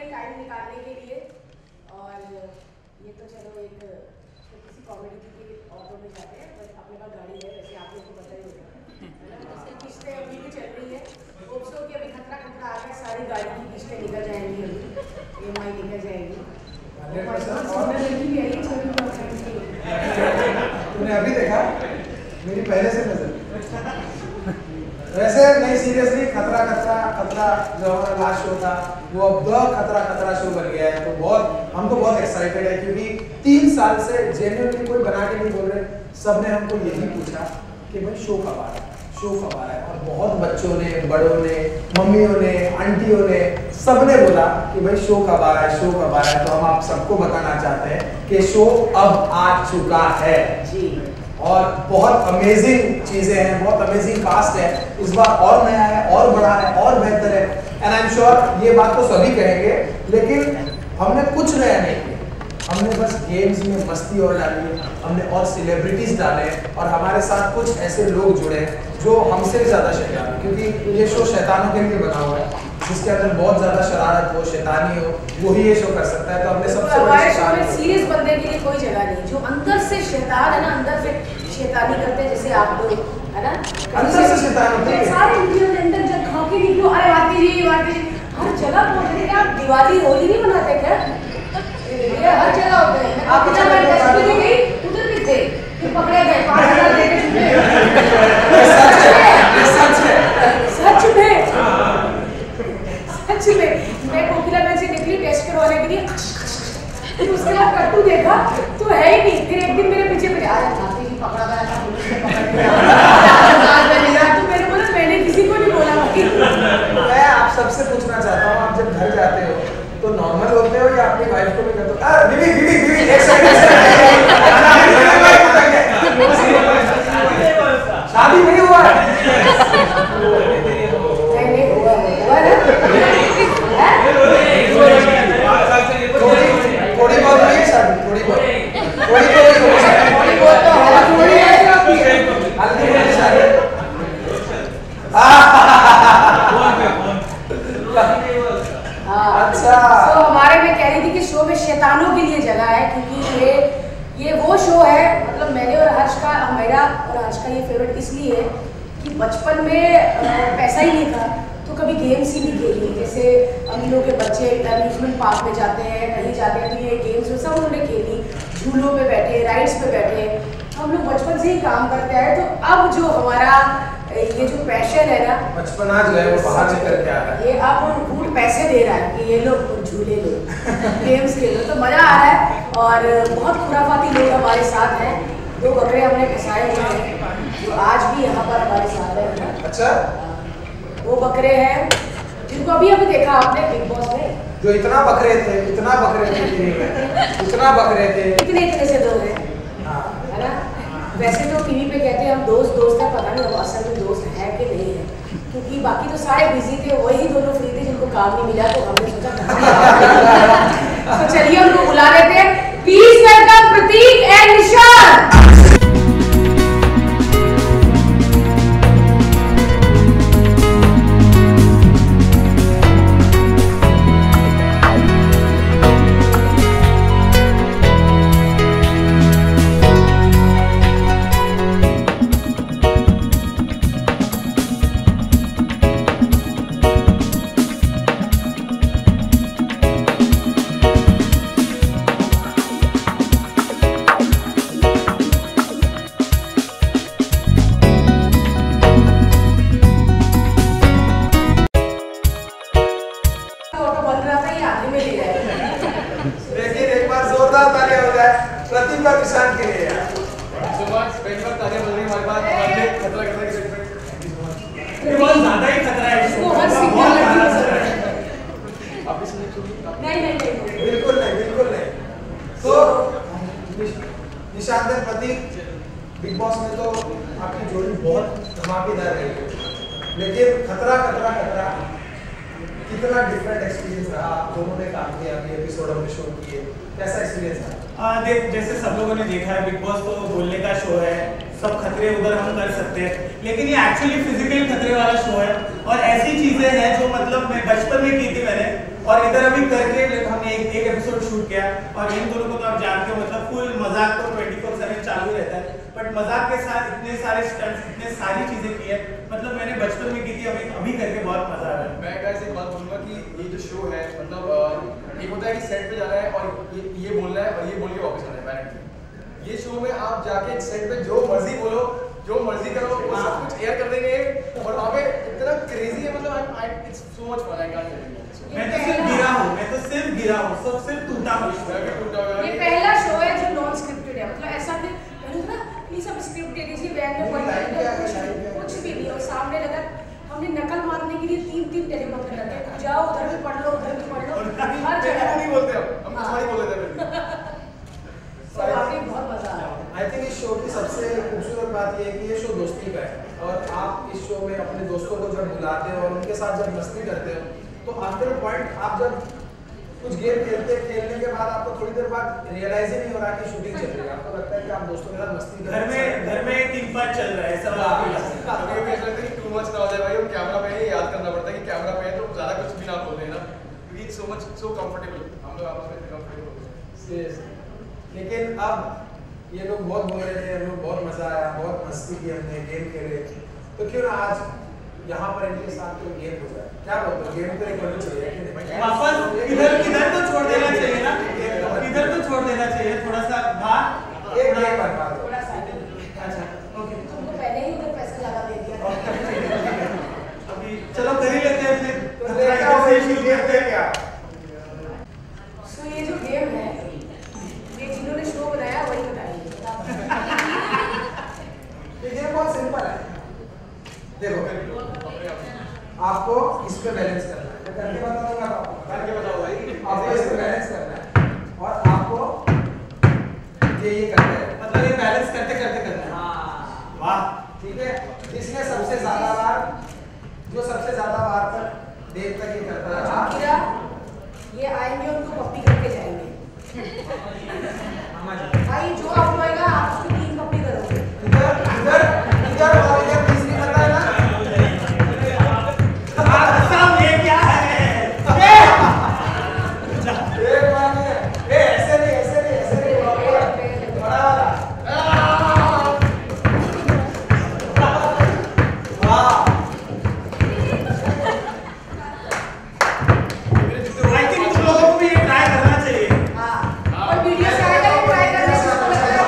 लिए टाइम निकालने के लिए। और ये तो चलो एक किसी कॉमेडी की ऑटो में जाते हैं, बट अपने पास गाड़ी है, वैसे आप लोग को पता ही होगा, है ना। उसकी किस्तें अभी भी चल रही है, होप्स हो कि अभी खतरा खतरा आ गया, सारी गाड़ी की किस्तें निकल जाएंगी, अभी EMI निकल जाएगी। तूने अभी देखा मेरी पहले से नजर। वैसे नहीं, सीरियसली खतरा खतरा खतरा जो हमारा लास्ट शो था वो अब द खतरा खतरा शो बन गया है। तो बहुत हम तो बहुत एक्साइटेड है, क्योंकि 3 साल से जेन्युइनली कोई बना के नहीं बोल रहे, सबने हमको यही पूछा कि भाई शो कब आ रहा है, शो कब आ रहा है। और बहुत बच्चों ने, बड़ों ने, मम्मियों ने, आंटियों ने, सबने बोला कि भाई शो कब आ रहा है, शो कब आ रहा है। तो हम आप सबको बताना चाहते हैं कि शो अब आ चुका है जी। और बहुत अमेजिंग चीजें हैं, बहुत अमेजिंग कास्ट है इस बार, और नया है, और बड़ा है, और बेहतर है। एंड आई एम श्योर ये बात तो सभी कहेंगे, लेकिन हमने कुछ नया नहीं किया, हमने बस गेम्स में मस्ती और डाली है, हमने और सेलिब्रिटीज डाले, और हमारे साथ कुछ ऐसे लोग जुड़े जो हमसे ज्यादा शैतान है, क्योंकि ये शो शैतानों के लिए बना हुआ है, जिसके अंदर बहुत ज्यादा शरारत हो, शैतानी हो, वही ये शो कर सकता है। तो हमने सबसे हमारे शो में सीरियस बंदे के लिए कोई जगह नहीं, जो अंदर से शैतान है ना, अंदर से शैतानी करते हैं, जैसे आप लोग, है ना, अंदर से शैतान होते हैं सारे वीडियो के अंदर जब खा के निकलो, अरे भारती जी हर जगह पहुंचते हैं। आप दिवाली होली नहीं मनाते क्या? ये हर जगह होते हैं। आप इधर मैं डस्टबिन में गई, उधर भी थे, फिर पकड़े गए, 5000 देके छूटे। सच में मैं कोकिला बहन से निकली टेस्ट करवाने के लिए, फिर उसके बाद कट्टू देखा तो है ही नहीं। फिर एक दिन मेरे पीछे पड़े, अरे भारती जी पकड़ा गया था, पुलिस ने पकड़ लिया। तो मैंने बोला मैंने किसी को नहीं बोला भाई। मैं आप सबसे पूछना चाहता हूँ, आप जब घर जाते हो तो नॉर्मल होते हो या अपनी वाइफ को भी कहते हो बीवी बीवी बीवी एक सेकंड शादी नहीं हुआ है? नहीं हुआ ना। थोड़ी बहुत हुई है शादी, थोड़ी बहुत तो हल्दी वाली शादी। अच्छा, तो हमारे में कह रही थी कि शो में शैतानों के लिए जगह है, क्योंकि ये वो शो है, मतलब मैंने और हर्ष का, मेरा और हर्ष का ये फेवरेट इसलिए है कि बचपन में पैसा ही नहीं था, तो कभी गेम्स ही नहीं खेली। जैसे अमीरों के बच्चे अम्यूजमेंट पार्क में जाते हैं, कहीं जाते हैं, तो ये गेम्स सब उन्होंने खेली, झूलों पे बैठे, राइड्स पे बैठे, हम लोग बचपन से ही काम करते आए। तो अब जो हमारा ये जो पैशन है ना, बचपन आज गए वो बाहर निकल के आ रहा है, ये अब फूड पैसे दे रहा है कि ये लोग झूले लो, गेम्स खेलो, तो मजा आ रहा है। और बहुत खुराफाती लोग हमारे साथ हैं, 2 बकरे हमने फंसाए हुए हैं जो आज भी यहाँ पर हमारे साथ है। अच्छा, 2 बकरे हैं जिनको अभी देखा आपने बिग बॉस में, जो इतना बकरे थे इतना बकरे थे इतने से 2 हैं, है ना। वैसे तो टीवी पे कहते हैं हम दोस्त है, पता नहीं अब असल में दोस्त है कि नहीं है, क्योंकि बाकी तो सारे बिजी थे, वही दोनों फ्री थे जिनको काम नहीं मिला, तो हमने सोचा तो चलिए उनको बुला लेते हैं। प्लीज वेलकम प्रतीक एंड निशान। प्रतीक और निशान के लिए यार। बहुत ज्यादा ही खतरा है इसको, हर सिग्नल नहीं बिल्कुल नहीं। तो निशान और प्रतीक, बिग बॉस में तो आपकी जोड़ी बहुत धमाकेदार रही है, लेकिन खतरा कितना डिफरेंट एक्सपीरियंस रहा? आप दोनों ने काम किया, अभी एपिसोड हमने शो किए, कैसा एक्सपीरियंस था? देख, जैसे सब लोगों ने देखा है, बिग बॉस तो बोलने का शो है, सब खतरे उधर हम कर सकते हैं, लेकिन ये एक्चुअली फिजिकल खतरे वाला शो है, और ऐसी चीजें हैं जो मतलब मैं बचपन में की थी मैंने, और इधर अभी करके हमने एक एपिसोड शूट किया और इन दोनों को तो आप जानते हो मतलब फुल मजाक तो 24/7 चालू रहता है, बट मजाक के साथ इतने सारे स्टंट्स, इतने सारी चीजें की है, मतलब मैंने बचपन में की थी, अभी करके बहुत मजा आ रहा है। मैं गाइस एक बात बोलूंगा कि ये जो शो है मतलब एक होता है कि सेट पे जाना है और ये बोलना है और ये बोल के वापस आना है डायरेक्टली। ये शो में आप जाके सेट पे जो मर्जी बोलो, जो मर्जी करो, वो सब कुछ एयर कर देंगे और वहाँ पे इतना क्रेजी है, मतलब I it's so much fun. I can't tell you. मैं तो सिर्फ गिरा हूँ, सब सिर्फ टूटा हूँ। ये पहला शो है जो नॉन स्क्रिप्टेड है, मतलब ऐसा कि ना प्लीज अब स्क्रिप्ट दे दीजिए, बैग में कुछ भी नहीं, और सामने लगा हमने नकल मारने के लिए 3 टेलीप्रॉम्प्टर रखे, जाओ उधर भी पढ़ लो, उधर भी पढ़ लो, हर जगह नहीं बोलते हम सॉरी बोल देते हैं। वाकई बहुत मजा आया। आई थिंक इस शो की सबसे खूबसूरत बात ये है कि ये शो दोस्ती का है और आप इस शो में अपने दोस्तों को जब बुलाते हो और उनके साथ जब मस्ती करते हो तो आफ्टर पॉइंट आप जब कुछ गेम खेलने के बाद आपको थोड़ी देर बाद रियलाइज ही नहीं हो रहा कि शूटिंग चल रही है, आपको लगता है कि आप दोस्तों के साथ मस्ती कर रहे हैं, घर में टीम पास चल रहा है, ऐसा कभी भी ऐसा लगता है कि टू मच ना हो जाए भाई, हम कैमरा पे ही याद करना पड़ता है कि कैमरा पे है तो ज्यादा कुछ भी ना बोल देना, क्योंकि it's so much so comfortable, हम लोग आपस में कंफर्टेबल होते हैं सीरियसली। लेकिन अब ये लोग बहुत बोल रहे थे, हम लोग बहुत मजा आया, बहुत मस्ती की, हमने गेम खेले, तो क्यों ना आज यहाँ पर इनके साथ कोई गेम हो जाए, क्या बोलते हो? गेम तो एक होनी चाहिए कि नहीं? वापस इधर तो छोड़ देना चाहिए ना, इधर तो छोड़ देना चाहिए, थोड़ा सा बाहर एक गेम बनवा दो। थोड़ा सा अच्छा ओके, तुमको पहले ही उधर पैसा ज्यादा दे दिया। अभी चलो कर ही लेते हैं फिर, तो देखा हो ये शुरू करते हैं क्या? सो ये जो गेम है, ये जिन्होंने शो बनाया वही बताएंगे। ये गेम बहुत सिंपल है, देखो आपको इस पे बैलेंस करना है, मैं करके बता दूंगा आपको, करके बताओ भाई, आपको इस पे बैलेंस करना है और आपको ये करना है, मतलब ये बैलेंस करते करना है। हाँ वाह, ठीक है। जिसने सबसे ज्यादा बार, जो सबसे ज्यादा बार तक देर तक ये करता है, जो गिरा, ये आएंगे उनको पप्पी करके जाएंगे। भाई जो आउट होएगा आप उसकी 3 पप्पी करोगे। इधर और इधर तीसरी बता है ना, ये क्या है? एक बार में ऐसे नहीं बड़ा वाला, आई थिंक तुम लोगों को भी ये ट्राई करना चाहिए। हाँ, और वीडियो से आएगा ये ट्राई करने से उसको लगेगा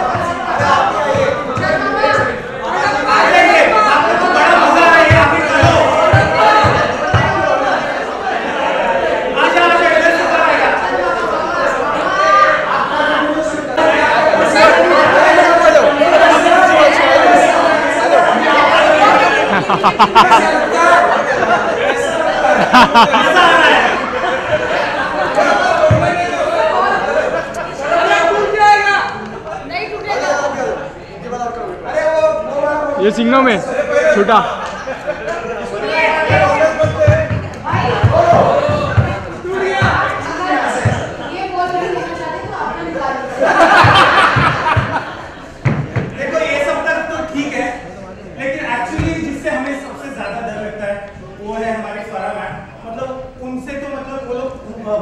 चल मामा, आ जाइए, आपको तो बड़ा मजा आ रहा है, आप ही करो। आजा इधर से आएगा। मजा आ रहा है। नहीं टूटेगा। अरे वो ये सिंगों में छोटा ये बहुत बड़ी लेना चाहते तो आपने निकाल दिया। देखो ये सब तक तो ठीक है, लेकिन एक्चुअली जिससे हमें सबसे ज्यादा डर लगता है वो है हमारी फरा मैम, मतलब उनसे तो मतलब वो लोग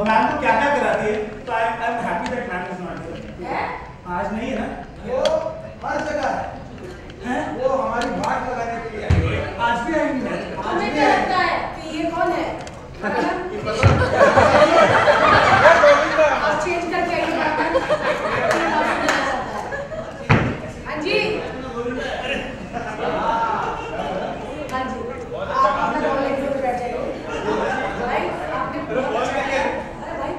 मैम को क्या क्या कराती है, तो I am happy that ma'am is not there. आज नहीं है ना, वो हर जगह है, हैं? वो हमारी बात लगाने के लिए आई है। आज भी आएंगे। हमें क्या लगता है कि ये कौन है? आप चेंज करके आइए बात। हाँ जी, हाँ जी, आप अपना कॉल लेके उधर बैठ जाइए। भाई आपने अरे भाई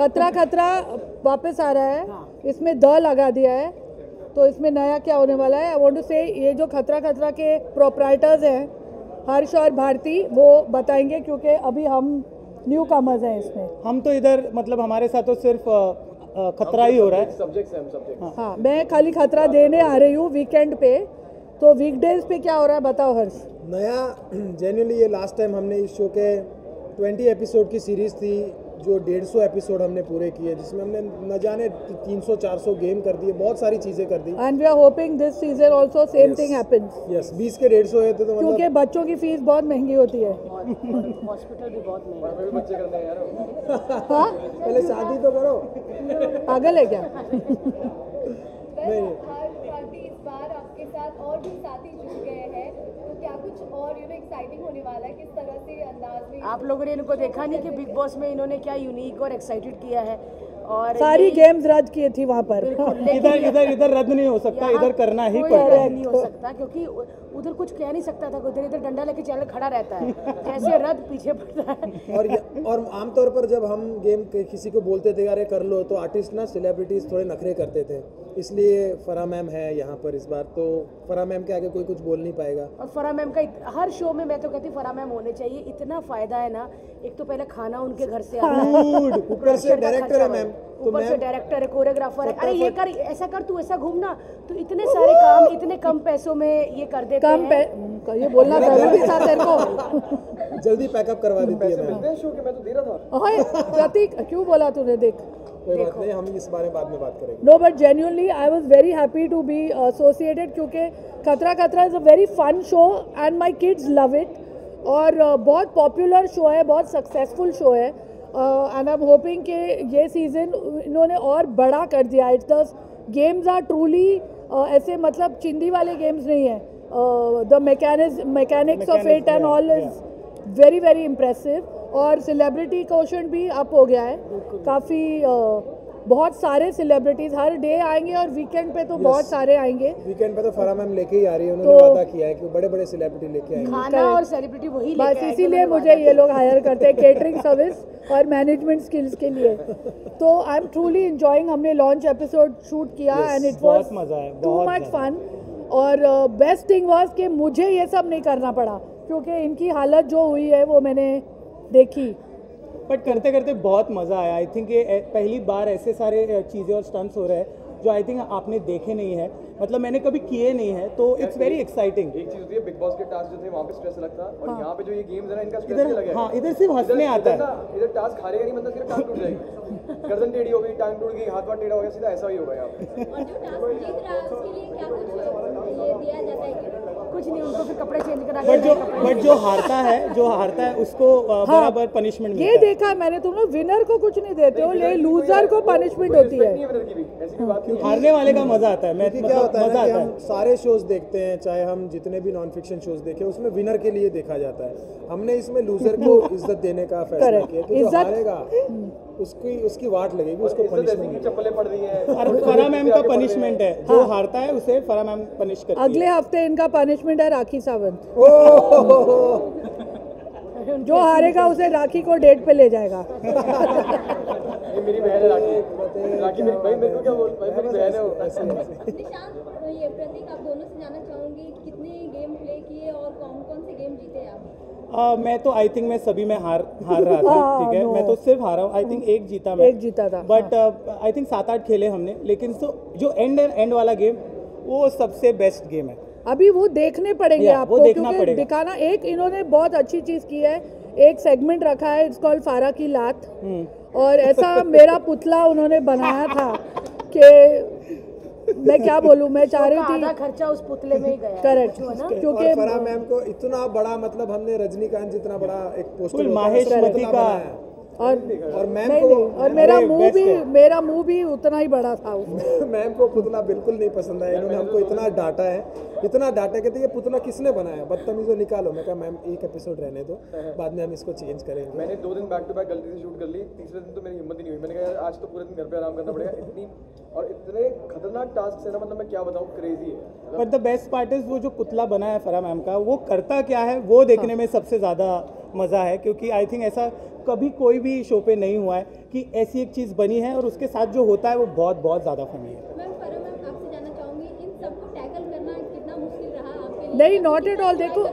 खतरा खतरा वापस आ रहा है, इसमें द लगा दिया है, तो इसमें नया क्या होने वाला है? आई वांट टू से ये जो खतरा खतरा के प्रोप्राइटर्स हैं हर्ष और भारती, वो बताएंगे क्योंकि अभी हम न्यू कमर्स हैं इसमें। हम तो इधर मतलब हमारे साथ तो सिर्फ खतरा ही हो रहा है। सब्जेक्ट हाँ, मैं खाली खतरा देने आ रही हूँ वीकेंड पे, तो वीकडेज पे क्या हो रहा है बताओ हर्ष। नया जेन्युइनली ये लास्ट टाइम हमने इस शो के 20 एपिसोड की सीरीज़ थी जो 150 एपिसोड हमने पूरे किए, जिसमें हमने न जाने 300-400 गेम कर दिए, बहुत सारी चीज़ें कर दी। And we are hoping this season also same thing happens. Yes, 20 के 150 है तो क्योंकि मतलब बच्चों की फीस बहुत महंगी होती है। हॉस्पिटल भी बहुत महंगा है। बच्चे करने हैं यार। हाँ, पहले शादी तो करो। पागल है क्या? नहीं, इस बार आपके साथ और भी साथी जुड़ गए हैं, तो क्या कुछ और एक्साइटिंग होने वाला है? किस तरह से अंदाज में आप लोगों ने इनको देखा नहीं कि बिग बॉस में इन्होंने क्या यूनिक और एक्साइटेड किया है, और सारी गेम्स रद्द की थी वहाँ पर। इधर रद्द नहीं हो सकता, इधर करना ही कोई पड़ता है। रद्द नहीं हो सकता क्योंकि उधर कुछ कह नहीं सकता था, उधर इधर डंडा लेके चल खड़ा रहता है, जैसे रद्द पीछे पड़ता है। और आमतौर पर जब हम गेम किसी को बोलते थे यार कर लो, तो आर्टिस्ट ना सेलिब्रिटीज थोड़े नखरे करते थे, इसलिए फराह मैम है यहाँ पर इस बार, तो फराह मैम के आगे कोई कुछ बोल नहीं पाएगा। और फराह मैम का हर शो में मैं तो कहती फराह मैम होने चाहिए, इतना फायदा है ना। एक तो पहले खाना उनके घर से आता है, ऊपर से डायरेक्टर है मैम, तो ऊपर से मैम डायरेक्टर है, कोरियोग्राफर है, अरे ये कर, ऐसा कर, तू ऐसा घूमना, तो इतने सारे काम इतने कम पैसों में ये कर देते हैं। ये बोलना जरूरी था तेरे को। जल्दी पैकअप करवा देती है मैम। शो के मैं तो दे रहा था। ओए प्रतीक, क्यों बोला तूने? देख, कोई बात नहीं, हम इस बारे में बाद में बात करेंगे। No but genuinely I was very happy to be associated, क्योंकि Khatra Khatra is a very fun show and my kids love it, और बहुत पॉपुलर शो है, बहुत सक्सेसफुल शो है, एंड आई एम होपिंग कि ये सीज़न इन्होंने और बड़ा कर दिया। It's the games are truly ऐसे मतलब चिंदी वाले गेम्स नहीं है, the mechanics of it and all is very very impressive, और सेलिब्रिटी क्वोशंट भी अप हो गया है काफ़ी। बहुत सारे सेलिब्रिटीज हर डे आएंगे, और वीकेंड पे तो बहुत सारे आएंगे। वीकेंड पे तो फराह मैम लेके ही आ रही है, उन्होंने तो वादा किया है कि बड़े बड़े सेलिब्रिटी लेके आएंगे। खाना और सेलिब्रिटी वही लेके बस आएंगे, इसीलिए उन्होंने मुझे वादा ये लोग हायर करते हैं केटरिंग सर्विस और मैनेजमेंट स्किल्स के लिए। तो आई एम ट्रूली इंजॉइंग। हमने लॉन्च एपिसोड शूट किया एंड इट वाज बहुत मजा है, टू बहुत मच ज़्यादा। फन, और बेस्ट थिंग वाज कि मुझे ये सब नहीं करना पड़ा, क्योंकि इनकी हालत जो हुई है वो मैंने देखी। बट करते करते बहुत मज़ा आया। आई थिंक ये पहली बार ऐसे सारे चीज़ें और स्टंट्स हो रहे हैं जो आई थिंक आपने देखे नहीं है, मतलब मैंने कभी किए नहीं है, तो इट्स वेरी एक्साइटिंग। एक चीज होती है, बिग बॉस के टास्क जो थे वहाँ पे स्ट्रेस अलग था, और यहाँ पे जो ये गेम्स है ना, इनका स्ट्रेस अलग है। हाँ, इधर सिर्फ हंसने आता है। इधर टास्क हारेगा नहीं बंदा, सिर्फ टांग टूट जाएगी, गर्दन टेढ़ी हो गई, टांग टूट गई, हाथ टेढ़ा हो गया, सीधा ऐसा ही होगा यहाँ पे। और जो टास्क जीत रहा है उसके लिए क्या कुछ ये दिया जाता है क्या? कुछ नहीं, उनको फिर कपड़े चेंज करा बट जो हारता है उसको बराबर पनिशमेंट ये मिलता है। देखा मैंने, तुम लोग विनर को कुछ नहीं देते हो, ले लूजर को पनिशमेंट होती है। हारने वाले का मजा आता है। मैं क्योंकि क्या होता है मजा ना कि आता हम है। सारे शोज देखते हैं, चाहे हम जितने भी नॉन फिक्शन शोज देखें, उसमें विनर के लिए देखा जाता है। हमने इसमें लूजर को इज्जत देने का फैसला Correct. किया कि जो इज्जत- हारेगा उसकी वाट लगेगी, उसको पनिशमेंट। चप्पलें पड़ रही हैं, और फराह मैम का पनिशमेंट है, जो हारता है उसे फराह मैम पनिश करती है। अगले हफ्ते इनका पनिशमेंट है राखी सावंत। जो हारेगा उसे राखी को डेट पे ले जाएगा। ये मेरी बहन है राखी, राखी मेरी भाई, मेरे को क्या बोल, मेरी बहन है वो। निशांत, ये प्रतीक, आप दोनों से जानना चाहूंगी कितने गेम प्ले किए और कौन कौन से गेम जीते आप? मैं तो आई थिंक मैं सभी में हार रहा था, ठीक है। no. मैं तो सिर्फ हारा हूँ। आई थिंक एक जीता मैं, एक जीता था, बट आई थिंक 7-8 खेले हमने, लेकिन जो एंड वाला गेम वो सबसे बेस्ट गेम है। अभी वो देखने पड़ेंगे Yeah, आपको, वो देखना क्योंकि पड़ेगा। दिखाना। एक इन्होंने बहुत अच्छी चीज की है, एक सेगमेंट रखा है, इट्स कॉल्ड फारा की लात, और ऐसा मेरा पुतला उन्होंने बनाया था कि मैं क्या बोलूं, मैं चाह रही आधा थी। खर्चा उस पुतले में ही गया। करेक्ट, और क्योंकि फराह मैम को इतना बड़ा, मतलब हमने रजनीकांत जितना बड़ा एक पोस्टर फुल होता है, माहेश उसका मती पुतला का। बनाया है। और और मैम नहीं को नहीं, और मेरा अरे, मुंह best भी है। मेरा मुंह भी उतना ही बड़ा था उसमें। मैम को पुतला बिल्कुल नहीं पसंद आया, इन्होंने हमको इतना डांटा है, इतना डांटा, कहते ये पुतला किसने बनाया, बदतमीजों निकालो। मैं कहा मैम एक एपिसोड रहने दो, बाद में हम इसको चेंज करेंगे। मैंने 2 दिन बैक टू बैक गलती से शूट कर ली, तीसरे दिन तो मेरी हिम्मत ही नहीं हुई। मैंने कहा यार आज तो पूरे दिन घर पे आराम करना पड़ेगा। इतने खतरनाक टास्क है ना, मतलब मैं क्या बताऊँ, क्रेजी है। But the best part is वो जो पुतला बना है फराह मैम का, वो करता क्या है वो देखने में सबसे ज़्यादा मज़ा है, क्योंकि आई थिंक ऐसा कभी कोई भी शो पे नहीं हुआ है कि ऐसी एक चीज़ बनी है और उसके साथ जो होता है वो बहुत बहुत ज़्यादा फनी है। मैम फरा मैम आपसे जानना चाहूँगी इन सबको टैकल करना कितना मुश्किल रहा आपके लिए? नहीं, नॉट एट ऑल। देखो,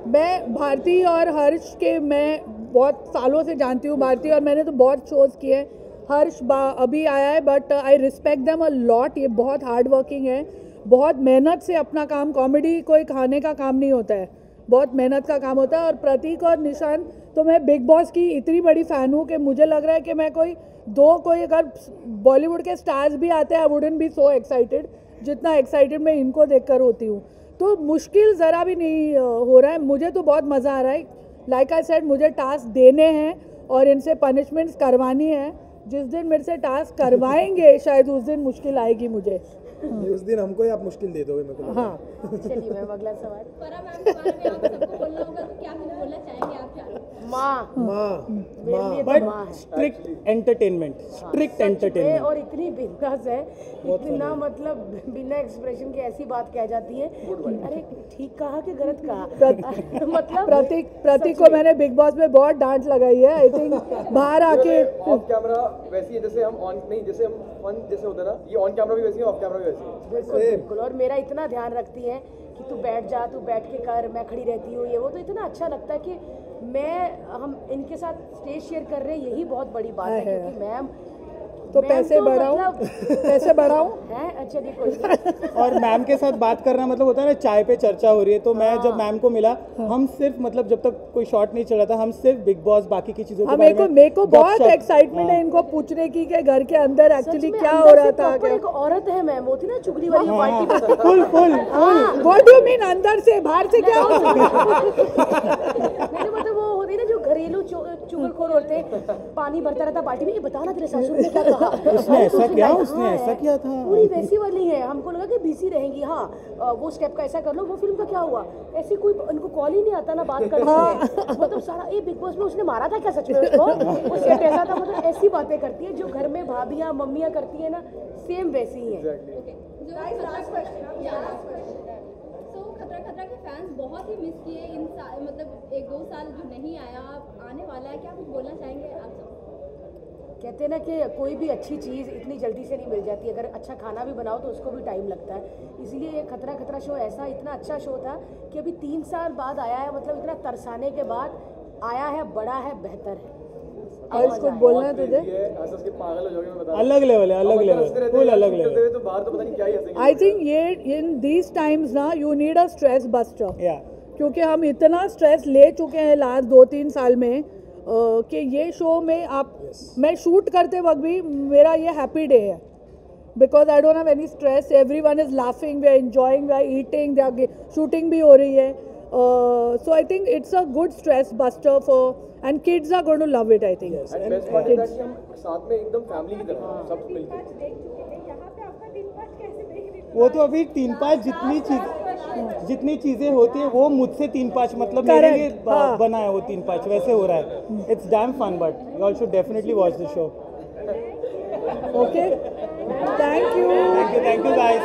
मैं भारती और हर्ष के मैं बहुत सालों से जानती हूँ, भारती और मैंने तो बहुत शोज़ किए हैं। हर्ष अभी आया है but I respect them a lot. ये बहुत हार्ड वर्किंग है, बहुत मेहनत से अपना काम, कॉमेडी कोई खाने का काम नहीं होता है, बहुत मेहनत का काम होता है। और प्रतीक और निशान तो मैं बिग बॉस की इतनी बड़ी फ़ैन हूँ कि मुझे लग रहा है कि मैं कोई अगर बॉलीवुड के स्टार्स भी आते हैं I wouldn't be so excited जितना एक्साइटेड मैं इनको देखकर होती हूँ। तो मुश्किल ज़रा भी नहीं हो रहा है, मुझे तो बहुत मज़ा आ रहा है। लाइक आई सेड, मुझे टास्क देने हैं और इनसे पनिशमेंट्स करवानी है। जिस दिन मेरे से टास्क करवाएंगे शायद उस दिन मुश्किल आएगी मुझे। उस दिन हमको ही आप मुश्किल दे दोगे मेरे को। हाँ, चलिए मैम अगला सवाल। फरा मैम के बारे में आप सबको बोलना होगा तो क्या कुछ बोलना चाहेंगे आप चारों? माँ माँ मेरे लिए बट तो माँ है। स्ट्रिक्ट एंटरटेनमेंट, स्ट्रिक्ट सच में, एंटरटेनमेंट। और इतनी बिंदास है, इतना मतलब बिना एक्सप्रेशन के ऐसी बात कह जाती है कि अरे ठीक कहा कि गलत कहा। मतलब प्रतीक को मैंने बिग बॉस में बहुत डांट लगाई है। आई थिंक बाहर आके ऑफ कैमरा वैसी है जैसे हम ऑन नहीं, जैसे हम फन जैसे होता है ना, ये ऑन कैमरा भी वैसी है, ऑफ कैमरा भी वैसी है। बिल्कुल बिल्कुल। और मेरा इतना ध्यान रखती है कि तू बैठ जा, तू बैठ के कर, मैं खड़ी रहती हूँ, ये वो। तो इतना अच्छा लगता है कि हम इनके साथ स्टेज शेयर कर रहे हैं, यही बहुत बड़ी बात है। क्योंकि मैम तो पैसे बढ़ाऊं, पैसे बढ़ाऊं हैं। अच्छा जी, कोई और मैम के साथ बात करना मतलब होता है ना, चाय पे चर्चा हो रही है। तो मैं जब मैम को मिला, हम सिर्फ मतलब जब तक कोई शॉट नहीं चला था, हम सिर्फ बिग बॉस, बाकी की चीजों के बारे में मेरे को बहुत एक्साइटमेंट है इनको पूछने की कि घर के अंदर एक्चुअली क्या हो रहा था। एक औरत है मैम, होती ना चुगली वाली पार्टी में। Full what do you mean अंदर से बाहर से क्या हो रहा मेरे मतलब वो होती ना जो घरेलू चुगलखोर होते हैं, पानी भरता रहता बाल्टी में, ये बता ना तेरे ससुर ने क्या कहा, उसने ऐसा किया, उसने ऐसा किया था। पूरी वैसी वाली है। हमको लगा कि बिजी रहेंगी। हाँ, वो स्टेप का ऐसा कर लो, वो फिल्म का क्या हुआ, ऐसी कोई उनको कॉल ही नहीं आता ना बात करने में। मतलब सारा ये बिग बॉस में उसने मारा था क्या सच में उसको, वो सेट ऐसा था। मतलब ऐसी बातें करती है जो घर में भाभियाँ मम्मियाँ करती है ना, सेम वैसी ही है। खतरा के फैंस बहुत ही मिस किए इन मतलब 1-2 साल जो नहीं आया, आने वाला है, क्या कुछ बोलना चाहेंगे आप सब? कहते हैं ना कि कोई भी अच्छी चीज़ इतनी जल्दी से नहीं मिल जाती। अगर अच्छा खाना भी बनाओ तो उसको भी टाइम लगता है। इसलिए ये खतरा शो ऐसा इतना अच्छा शो था कि अभी 3 साल बाद आया है। मतलब इतना तरसाने के बाद आया है, बड़ा है, बेहतर है। और इसको बोलना है तुझे, पागल हो जाओगे, मैं बता। अलग लेवल है, अलग लेवल, फुल अलग लेवल। तो बाहर तो पता नहीं क्या ही हंसेंगे। आई थिंक ये इन दीज टाइम्स ना you need a stress buster. क्योंकि हम इतना स्ट्रेस ले चुके हैं लास्ट 2-3 साल में कि ये शो में मैं शूट करते वक्त भी मेरा ये हैप्पी डे है, because I don't have any stress. Everyone is laughing, we are enjoying, we are eating, shooting भी हो रही है। So I think it's a good stress buster for and kids are going to love it. I think best part है कि हम साथ में एकदम फैमिली की तरह सब मिलके। वो तो अभी 3-5 जितनी चीजें होती है वो मुझसे 3-5 मतलब मेरे लिए बना है वो 3-5 वैसे हो रहा है। It's damn fun, but you all should definitely watch the show. Okay, thank you guys.